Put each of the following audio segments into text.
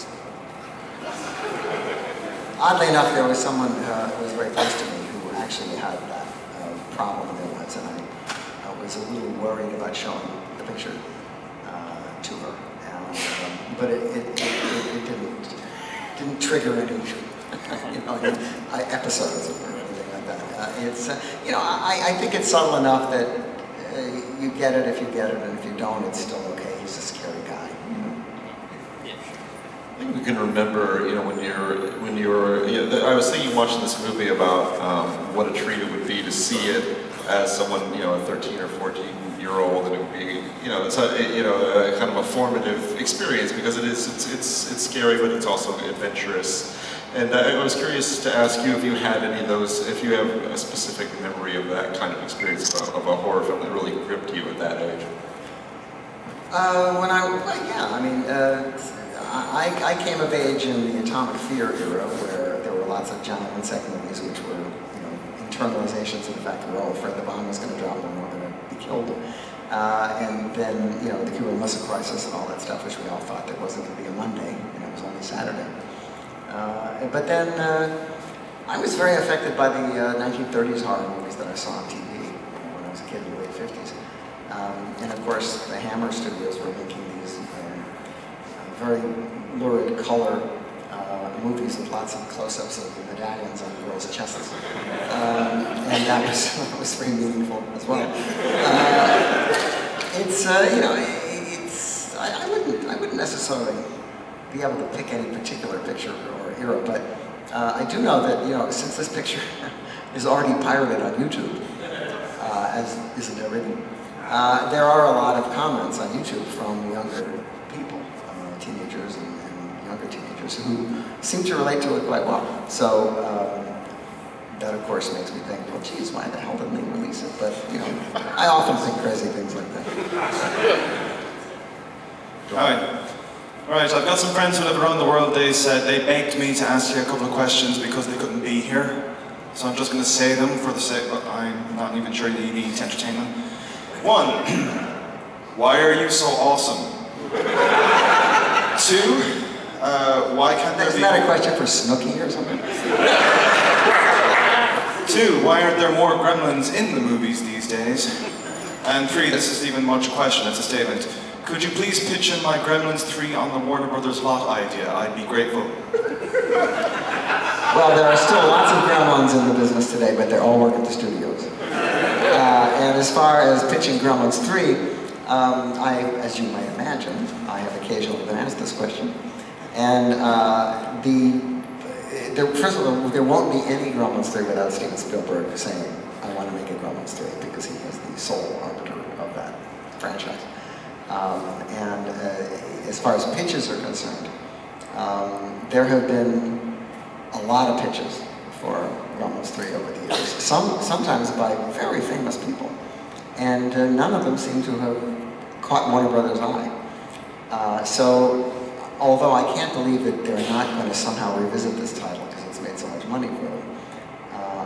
course. Oddly enough, there was someone who was very close to me who actually had that problem in their lives, and I was a little worried about showing the picture to her. And, but it didn't trigger any episodes or anything like that. It's I think it's subtle enough that you get it if you get it, and if you don't, it's still okay. He's a scary guy. I think we can remember, when you were. I was thinking watching this movie about what a treat it would be to see it as someone, a 13 or 14-year-old, and it would be, it's a kind of a formative experience because it's scary, but it's also adventurous. And I was curious to ask you if you had any of those, if you have a specific memory of that kind of experience of a horror film that really gripped you at that age. I came of age in the atomic fear era, where there were lots of giant insect movies, which were, internalizations of the fact that we're all afraid the bomb was going to drop and we're going to be killed. And then, the Cuban Missile Crisis and all that stuff, which we all thought there wasn't going to be a Monday, it was only Saturday. But then I was very affected by the 1930s horror movies that I saw on TV when I was a kid in the late 50s. And of course, the Hammer Studios were making these very lurid color movies with lots of close-ups of the medallions on girls' chests. And that was very meaningful as well. I wouldn't necessarily be able to pick any particular picture or era, but I do know that, since this picture is already pirated on YouTube, as isn't everything, there are a lot of comments on YouTube from younger people, teenagers and younger teenagers, who seem to relate to it quite well. So that, of course, makes me think, well, geez, why the hell didn't they release it? But, I often think crazy things like that. All right, I've got some friends who live around the world. They said they begged me to ask you a couple of questions because they couldn't be here. So I'm just going to say them for the sake, but I'm not even sure you need to entertain them. 1, why are you so awesome? 2, why can't there be... Isn't that a question for Snooki or something? 2, why aren't there more gremlins in the movies these days? And 3, this isn't even much a question, it's a statement. Could you please pitch in my Gremlins 3 on the Warner Brothers lot idea? I'd be grateful. Well, there are still lots of Gremlins in the business today, but they all work at the studios. And as far as pitching Gremlins 3, as you might imagine, I have occasionally been asked this question. And first of all, there won't be any Gremlins 3 without Steven Spielberg saying, I want to make a Gremlins 3, because he is the sole arbiter of that franchise. As far as pitches are concerned, there have been a lot of pitches for Gremlins 3 over the years, sometimes by very famous people, and none of them seem to have caught Warner Brothers' eye. So, although I can't believe that they're not going to somehow revisit this title because it's made so much money for them,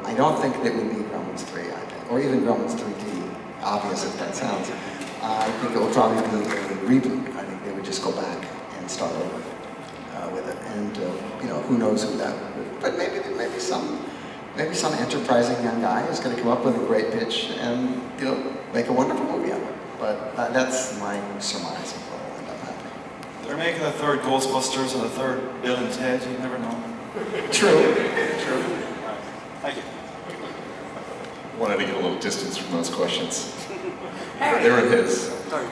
I don't think that would be Gremlins 3, I think, or even Gremlins 3D, obvious if that sounds. I think it will probably be a reboot. I think they would just go back and start over with it. And who knows who that would be. But maybe some enterprising young guy is going to come up with a great pitch and make a wonderful movie out of it. But that's my surmise of what will end up happening. They're making a 3rd Ghostbusters and a 3rd Bill and Ted. You never know. True. Thank you. Wanted to get a little distance from those questions. They were his. Sorry.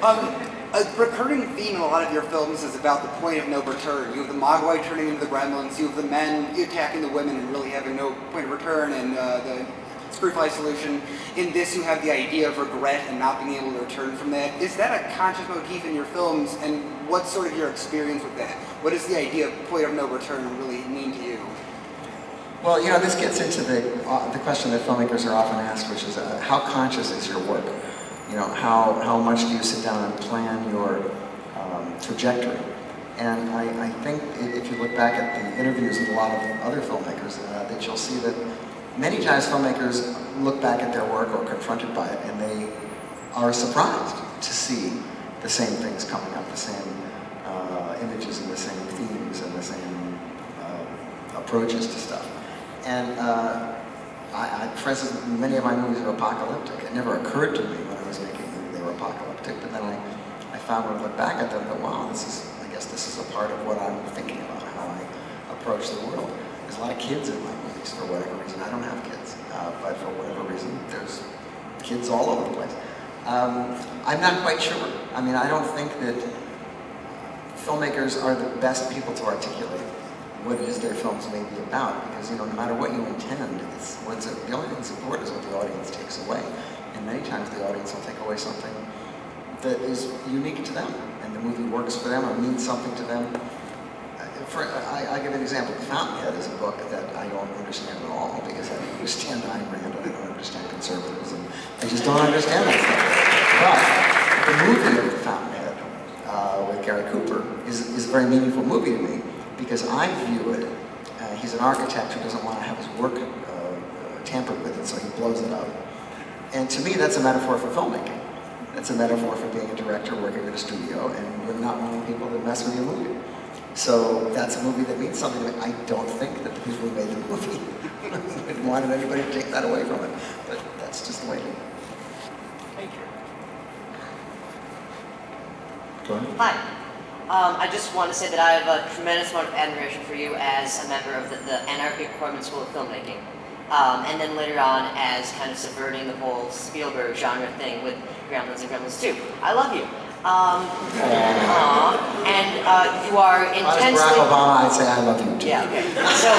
A recurring theme in a lot of your films is about the point of no return. You have the Mogwai turning into the Gremlins, you have the men attacking the women and really having no point of return, and the Screwfly solution. In this, you have the idea of regret and not being able to return from that. Is that a conscious motif in your films, and what's sort of your experience with that? What does the idea of point of no return really mean to you? Well, this gets into the question that filmmakers are often asked, which is how conscious is your work? How much do you sit down and plan your trajectory? And I think if you look back at the interviews with a lot of other filmmakers, that you'll see that many times filmmakers look back at their work or confronted by it, and they are surprised to see the same things coming up, the same images and the same themes and the same approaches to stuff. And for instance, many of my movies are apocalyptic. It never occurred to me when I was making a movie they were apocalyptic, but then I found when I look back at them that, wow, I guess this is a part of what I'm thinking about, how I approach the world. There's a lot of kids in my movies for whatever reason. I don't have kids, but for whatever reason, there's kids all over the place. I'm not quite sure. I mean, I don't think that filmmakers are the best people to articulate what it is their films may be about, because, you know, no matter what you intend, the only thing that's important is what the audience takes away. And many times the audience will take away something that is unique to them, and the movie works for them or means something to them. I'll give an example. The Fountainhead is a book that I don't understand at all, because I don't understand Ayn Rand, I don't understand conservatism. I just don't understand that stuff. But the movie of The Fountainhead with Gary Cooper is a very meaningful movie to me, because I view it, he's an architect who doesn't want to have his work tampered with, and so he blows it up. And to me, that's a metaphor for filmmaking. That's a metaphor for being a director working in a studio and not wanting people to mess with your movie. So that's a movie that means something to me. I don't think that the people who made the movie wanted anybody to take that away from it. But that's just the way it is. Thank you. Go ahead. Hi. I just want to say that I have a tremendous amount of admiration for you as a member of the Anarchic Corpsman School of Filmmaking. And then later on as kind of subverting the whole Spielberg genre thing with Gremlins and Gremlins 2. I love you. And you are intensely... If I was Barack Obama, I'd say I love you too. Yeah, okay. So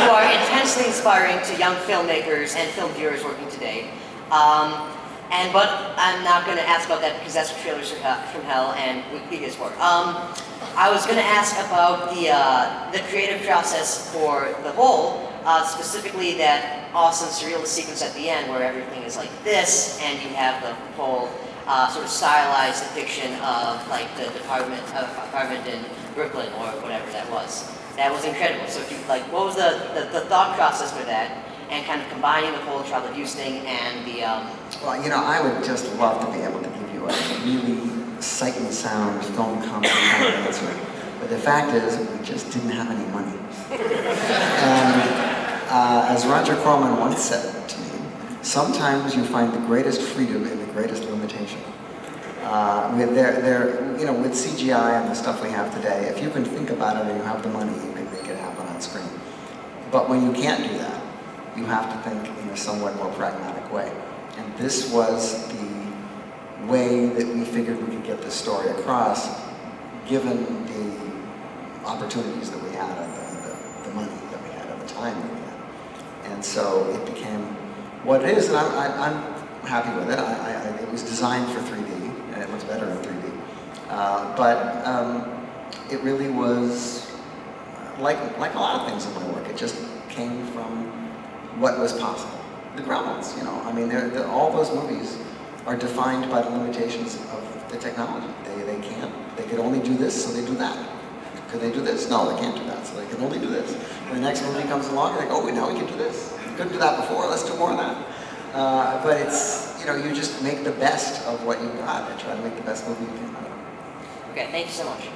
you are intensely inspiring to young filmmakers and film viewers working today. But I'm not going to ask about that because that's what Trailers from Hell and Wikipedia is for. I was going to ask about the creative process for the whole, specifically that awesome surrealist sequence at the end where everything is like this, and you have the whole sort of stylized depiction of like the apartment in Brooklyn or whatever that was. That was incredible. So if you, what was the thought process for that? And kind of combining the whole child abuse thing and the... Well, you know, I would just love to be able to give you a really sight and sound film comedy kind of answer. But the fact is, we just didn't have any money. And as Roger Corman once said to me, sometimes you find the greatest freedom in the greatest limitation. With CGI and the stuff we have today, if you can think about it and you have the money, you can make it happen on screen. But when you can't do that, you have to think in a somewhat more pragmatic way. And this was the way that we figured we could get this story across, given the opportunities that we had, the money that we had, at the time that we had. And so it became what it is, and I'm happy with it. It was designed for 3D, and it looks better in 3D. It really was like a lot of things in my work. It just came from what was possible. The Gremlins, you know, I mean, all those movies are defined by the limitations of the technology. They could only do this, so they do that. Could they do this? No, they can't do that, so they can only do this. When the next movie comes along, they're like, oh, now we can do this. We couldn't do that before, let's do more of that. But it's, you know, you just make the best of what you've got and try to make the best movie you can. Okay, thank you so much.